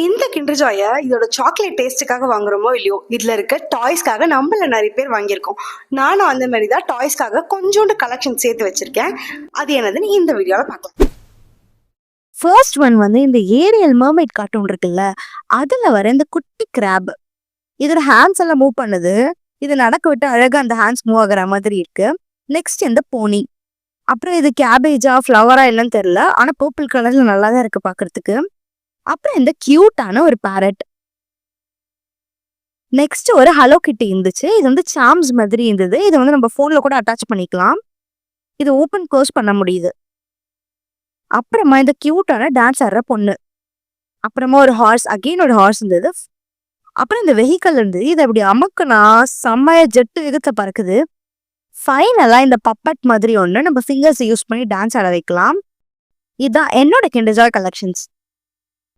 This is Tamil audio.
இந்த கிண்டர் ஜாயை இதோட சாக்லேட் டேஸ்ட்டுக்காக வாங்குறோமோ இல்லையோ, இதுல இருக்க டாய்ஸ்க்காக நம்மள நிறைய பேர் வாங்கியிருக்கோம். நானும் அந்த மாதிரி தான் டாய்ஸ்க்காக கொஞ்சோண்டு கலெக்ஷன் சேர்த்து வச்சிருக்கேன். அது என்னதுன்னு இந்த வீடியோவில் பார்க்கலாம். ஃபர்ஸ்ட் ஒன் வந்து இந்த ஏரியல் மர்மைட் கார்ட்டூன் இருக்குல்ல, அதுல வர இந்த குட்டி கிராப். இதோட ஹேண்ட்ஸ் எல்லாம் மூவ் பண்ணுது. இது நடக்க விட்டு அழகா அந்த ஹேண்ட்ஸ் மூவ் ஆகுற மாதிரி இருக்கு. நெக்ஸ்ட் இந்த போனி. அப்புறம் இது கேபேஜா ஃப்ளவரா இல்லைன்னு தெரியல, ஆனா பர்பிள் கலர்ல நல்லா தான் இருக்கு பாக்குறதுக்கு. அப்புறம் இந்த கியூட்டான ஒரு பேரட். நெக்ஸ்ட் ஒரு ஹலோ கிட்டி இருந்துச்சு. இது வந்து சாம்ஸ் மாதிரி இருந்தது. இது வந்து நம்ம போன்ல கூட அட்டாச் பண்ணிக்கலாம். இது ஓப்பன் க்ளோஸ் பண்ண முடியுது. அப்புறமா இந்த கியூட்டான டான்ஸ் ஆடுற பொண்ணு. அப்புறமா ஒரு ஹார்ஸ், அகெயின் ஒரு ஹார்ஸ் இருந்தது. அப்புறம் இந்த வெஹிக்கல் இருந்தது. இது அப்படி அமுக்குனா செம்மைய ஜெட்டு வேகத்துல பறக்குது. ஃபைனலா இந்த பப்பட் மாதிரி ஒண்ணு நம்ம ஃபிங்கர்ஸ் யூஸ் பண்ணி டான்ஸ் ஆட வைக்கலாம். இதுதான் என்னோட கிண்டர் ஜாய் கலெக்ஷன்ஸ்.